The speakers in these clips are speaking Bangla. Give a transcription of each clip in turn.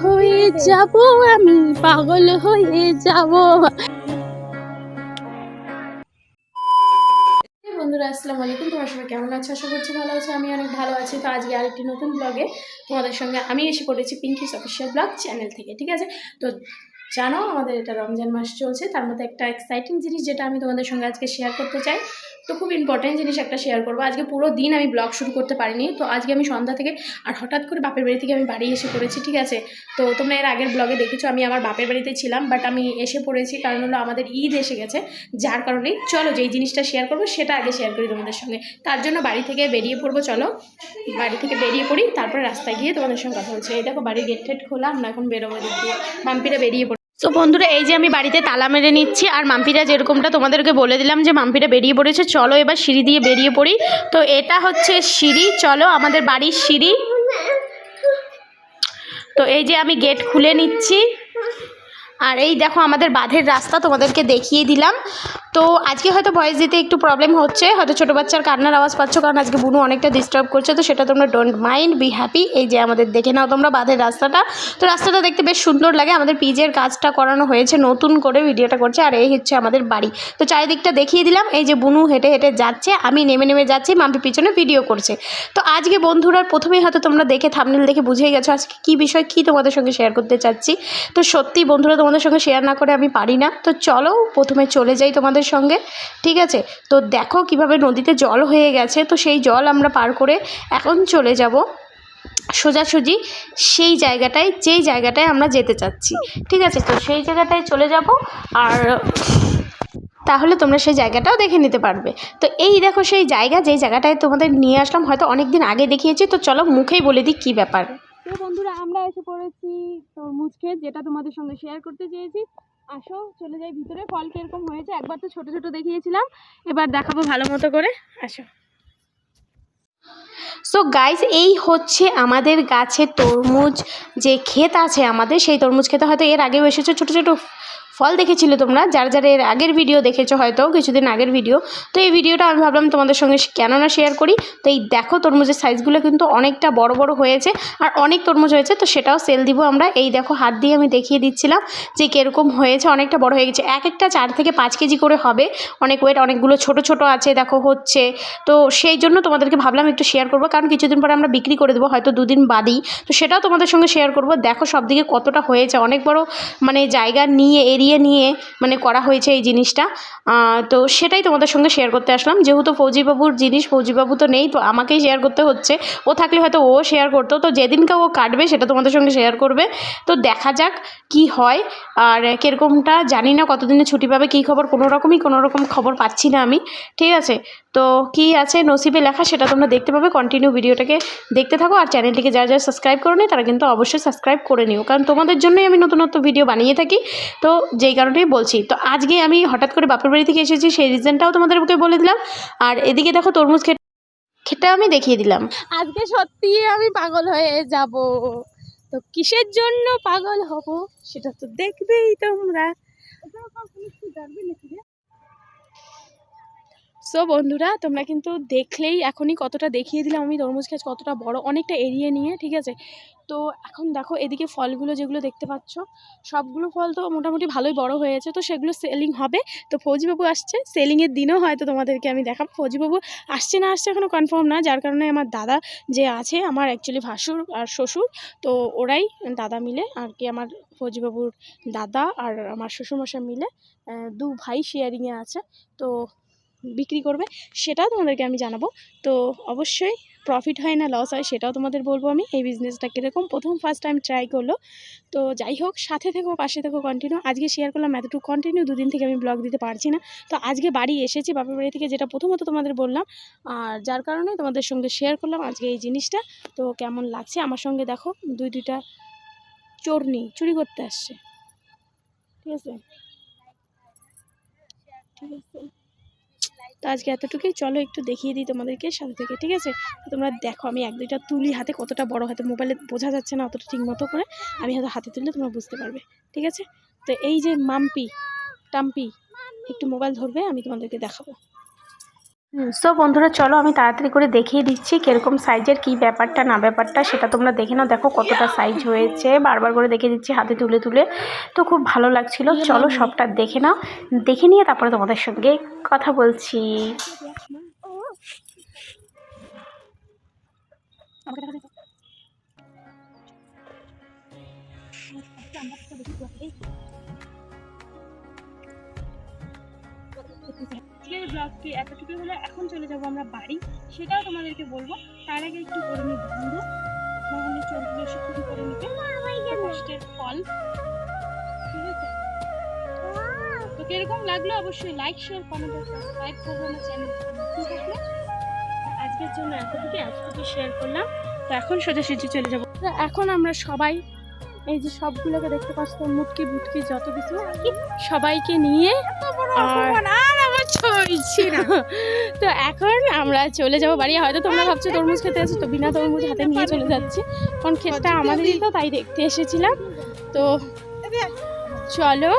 হয়ে যাব, আমি পাগল হয়ে যাব। বন্ধুরা আসসালামু আলাইকুম, তোমার সবাই কেমন আছো? আশা করছি ভালো আছো। আমি অনেক ভালো আছি। তো আজকে আরেকটি নতুন ব্লগে তোমাদের সঙ্গে আমি এসে পড়েছি পিঙ্কিস অফিসিয়াল ব্লগ চ্যানেল থেকে। ঠিক আছে, তো জানো আমাদের এটা রমজান মাস চলছে, তার মধ্যে একটা এক্সাইটিং জিনিস যেটা আমি তোমাদের সঙ্গে আজকে শেয়ার করতে চাই। তো খুব ইম্পর্টেন্ট জিনিস একটা শেয়ার করবো। আজকে পুরো দিন আমি ব্লগ শুরু করতে পারিনি, তো আজকে আমি সন্ধ্যা থেকে আর হঠাৎ করে বাপের বাড়ি থেকে আমি বাড়ি এসে পড়েছি। ঠিক আছে, তো তোমরা এর আগের ব্লগে দেখেছো আমি আমার বাপের বাড়িতে ছিলাম, বাট আমি এসে পড়েছি কারণ হলো আমাদের ঈদ এসে গেছে, যার কারণেই চলো যেই জিনিসটা শেয়ার করবো সেটা আগে শেয়ার করি তোমাদের সঙ্গে। তার জন্য বাড়ি থেকে বেরিয়ে পড়বো, চলো বাড়ি থেকে বেরিয়ে পড়ি, তারপরে রাস্তায় গিয়ে তোমাদের সঙ্গে কথা বলছি। এই দেখো বাড়ির গেট টেট খোলা, আমরা এখন বেরোবো দিক দিয়ে, মাম্পিরা বেরিয়ে পড়ি। তো বন্ধুরা এই যে আমি বাড়িতে তালা মেরে নিচ্ছি, আর মাম্পিরা যেরকমটা তোমাদেরকে বলে দিলাম যে মাম্পিরা বেরিয়ে পড়েছে, চলো এবার সিঁড়ি দিয়ে বেরিয়ে পড়ি। তো এটা হচ্ছে সিঁড়ি, চলো আমাদের বাড়ির সিঁড়ি। তো এই যে আমি গেট খুলে নিচ্ছি, আর এই দেখো আমাদের বাঁধের রাস্তা তোমাদেরকে দেখিয়ে দিলাম। তো আজকে হয়তো ভয়েস দিতে একটু প্রবলেম হচ্ছে, হয়তো ছোটো বাচ্চার কান্নার আওয়াজ পাচ্ছ, কারণ আজকে বুনু অনেকটা ডিস্টার্ব করছে, তো সেটা তোমরা ডোন্ট মাইন্ড, বি হ্যাপি। এই যে আমাদের দেখে নাও তোমরা বাঁধের রাস্তাটা, তো রাস্তাটা দেখতে বেশ সুন্দর লাগে। আমাদের পিজের কাজটা করানো হয়েছে, নতুন করে ভিডিওটা করছে, আর এই হচ্ছে আমাদের বাড়ি। তো চারিদিকটা দেখিয়ে দিলাম। এই যে বুনু হেঁটে হেঁটে যাচ্ছে, আমি নেমে নেমে যাচ্ছি, মাম্পি পিছনে ভিডিও করছে। তো আজকে বন্ধুরা প্রথমেই হয়তো তোমরা দেখে থাম্বনেল দেখে বুঝেই গেছো আজকে কী বিষয় কী তোমাদের সঙ্গে শেয়ার করতে চাচ্ছি। তো সত্যি বন্ধুরা তোমাদের সঙ্গে শেয়ার না করে আমি পারি না। তো চলো প্রথমে চলে যাই তোমাদের সঙ্গে। ঠিক আছে, তো দেখো কিভাবে নদীতে জল হয়ে গেছে, তো সেই জল আমরা পার করে এখন চলে যাব সোজাসুজি সেই জায়গাটায়, যেই জায়গাটায় আমরা যেতে চাচ্ছি। ঠিক আছে, তো সেই জায়গাটায় চলে যাব, আর তাহলে তোমরা সেই জায়গাটাও দেখে নিতে পারবে। তো এই দেখো সেই জায়গা, যেই জায়গাটায় তোমাদের নিয়ে আসলাম, হয়তো অনেক দিন আগে দেখিয়েছি, তো চলো মুখেই বলে দিই কী ব্যাপার। তো বন্ধুরা আমরা এসে পড়েছি তরমুজ ক্ষেত, যেটা তোমাদের সঙ্গে শেয়ার করতে চেয়েছি। আসো চলে যাই ভিতরে। ফল কীরকম হয়েছে একবার তো ছোট ছোট দেখিয়েছিলাম, এবার দেখাবো ভালো মতো করে। আসো। সো গাইজ এই হচ্ছে আমাদের গাছের তরমুজ যে ক্ষেত আছে আমাদের, সেই তরমুজ ক্ষেতে হয়তো এর আগেও এসেছো, ছোটো ছোটো ফল দেখেছিলে তোমরা, যারা যারা এর আগের ভিডিও দেখেছো হয়তো কিছুদিন আগের ভিডিও। তো এই ভিডিওটা আমি ভাবলাম তোমাদের সঙ্গে কেন না শেয়ার করি। তো এই দেখো তরমুজের সাইজগুলো কিন্তু অনেকটা বড় বড় হয়েছে, আর অনেক তরমুজ হয়েছে, তো সেটাও সেল দিব আমরা। এই দেখো হাত দিয়ে আমি দেখিয়ে দিচ্ছিলাম যে কীরকম হয়েছে, অনেকটা বড় হয়ে গেছে, এক একটা 4 থেকে 5 কেজি করে হবে, অনেক ওয়েট। অনেকগুলো ছোট ছোট আছে দেখো হচ্ছে, তো সেই জন্য তোমাদেরকে ভাবলাম একটু শেয়ার করবো, কারণ কিছুদিন পরে আমরা বিক্রি করে দেবো, হয়তো 2 দিন বাদেই, তো সেটাও তোমাদের সঙ্গে শেয়ার করবো। দেখো সব দিকে কতটা হয়েছে, অনেক বড় মানে জায়গা নিয়ে, এরিয়া নিয়ে মানে করা হয়েছে এই জিনিসটা। তো সেটাই তোমাদের সঙ্গে শেয়ার করতে আসলাম। যেহেতু ফৌজিবাবুর জিনিস, ফৌজিবাবু তো নেই, তো আমাকেই শেয়ার করতে হচ্ছে। ও থাকলে হয়তো ও শেয়ার করতো, তো যেদিনকে ও কাটবে সেটা তোমাদের সঙ্গে শেয়ার করবে। তো দেখা যাক কি হয়, আর কীরকমটা জানি না, কতদিনে ছুটি পাবে, কী খবর, কোনো রকম খবর পাচ্ছি না আমি। ঠিক আছে, তো কী আছে নসিবে লেখা সেটা তোমরা দেখতে পাবে। কন্টিনিউ ভিডিওটাকে দেখতে থাকো, আর চ্যানেলটিকে যারা যারা সাবস্ক্রাইব করে নি তারা কিন্তু অবশ্যই সাবস্ক্রাইব করে নিও, কারণ তোমাদের জন্যই আমি নতুন নতুন ভিডিও বানিয়ে থাকি, তো যেই কারণেই বলছি। তো আজকে আমি হঠাৎ করে বাপের বাড়ি থেকে এসেছি, সেই রিজনটাও তোমাদেরকে বলে দিলাম, আর এদিকে দেখো তরমুজ খেতে আমি দেখিয়ে দিলাম। আজকে সত্যি আমি পাগল হয়ে যাব, তো কিসের জন্য পাগল হব সেটা তো দেখবেই তোমরা। সো বন্ধুরা তোমরা কিন্তু দেখলেই এখনই কতটা দেখিয়ে দিলাম আমি তরমুজ গাছ কতটা বড়, অনেকটা এরিয়া নিয়ে। ঠিক আছে, তো এখন দেখো এদিকে ফলগুলো যেগুলো দেখতে পাচ্ছ, সবগুলো ফল তো মোটামুটি ভালোই বড় হয়েছে, তো সেগুলো সেলিং হবে। তো ফৌজিবাবু আসছে, সেলিংয়ের দিনও হয়তো তোমাদেরকে আমি দেখাবো। ফৌজিবাবু আসছে না আসছে এখনও কনফার্ম না, যার কারণে আমার দাদা যে আছে, আমার অ্যাকচুয়ালি ভাসুর আর শ্বশুর, তো ওরাই দাদা মিলে আর কি, আমার ফৌজিবাবুর দাদা আর আমার শ্বশুরমশাই মিলে 2 ভাই শেয়ারিংয়ে আছে, তো বিক্রি করবে, সেটাও তোমাদেরকে আমি জানাবো। তো অবশ্যই প্রফিট হয় না লস হয় সেটাও তোমাদের বলবো আমি, এই বিজনেসটা কীরকম ফার্স্ট টাইম ট্রাই করলো। তো যাই হোক, সাথে থেকো, পাশে থেকো, কন্টিনিউ। আজকে শেয়ার করলাম এতটুকু, কন্টিনিউ 2 দিন থেকে আমি ব্লগ দিতে পারছি না। তো আজকে বাড়ি এসেছি বাপের বাড়ি থেকে, যেটা প্রথমত তোমাদের বললাম, আর যার কারণে তোমাদের সঙ্গে শেয়ার করলাম আজকে এই জিনিসটা। তো কেমন লাগছে আমার সঙ্গে দেখো, দুইটা চোরনি চুরি করতে আসছে। ঠিক আছে, ঠিক আছে, তো আজকে এতটুকুই, চলো একটু দেখিয়ে দিই তোমাদেরকে সাথে থেকে। ঠিক আছে, তোমরা দেখো আমি 1-2টা তুলি হাতে, কতটা বড় হয়তো মোবাইলে বোঝা যাচ্ছে না অতটা ঠিক মতো করে, আমি হয়তো হাতে তুললে তোমরা বুঝতে পারবে। ঠিক আছে, তো এই যে মাম্পি টাম্পি একটু মোবাইল ধরবে, আমি তোমাদেরকে দেখাবো। সো বন্ধুরা চলো আমি তাড়াতাড়ি করে দেখিয়ে দিচ্ছি কীরকম সাইজের কী ব্যাপারটা না ব্যাপারটা সেটা তোমরা দেখে নাও। দেখো কতটা সাইজ হয়েছে, বারবার করে দেখিয়ে দিচ্ছি হাতে তুলে তুলে, তো খুব ভালো লাগছিল। চলো সবটা দেখে নাও, দেখে নিয়ে তারপরে তোমাদের সঙ্গে কথা বলছি। আজকের ব্লগটি এতটুকু হলো। এখন চলে যাবো আমরা বাড়ি, সেটাও তোমাদেরকে বলবো। তার আগে একটু করে নিই বন্ধ, নাহলে চলগুলো এসে শুরু করে নিতে কষ্টের ফল। ঠিক আছে, তো কিরকম লাগলো অবশ্যই লাইক শেয়ার কমেন্ট আর সাবস্ক্রাইব করবো আমার চ্যানেল থাকলে। আজকের জন্য এতটুকু শেয়ার করলাম। তো এখন সোজাসুজি চলে যাবো। তো এখন আমরা সবাই এই যে সবগুলোকে দেখতে পাচ্ছ, মুটকি বুটকি যত কিছু সবাইকে নিয়ে তো এখন আমরা চলে যাবো বাড়ি। হয়তো তোমরা ভাবছো তরমুজ খেতে আছো, তো বিনা তরমুজ হাতে নিয়ে চলে যাচ্ছি, কারণ ক্ষেতটা আমাদেরই তো, তাই দেখতে এসেছিলাম। তো চলো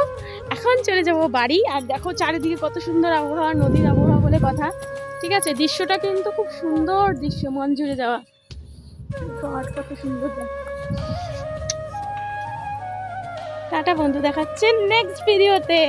এখন চলে যাবো বাড়ি। আর দেখো চারিদিকে কত সুন্দর আবহাওয়া, নদীর আবহাওয়া বলে কথা। ঠিক আছে, দৃশ্যটা কিন্তু খুব সুন্দর দৃশ্য, মন জুড়ে যাওয়া। কত সুন্দর। টাটা বন্ধু, দেখাচ্ছে নেক্সট ভিডিওতে।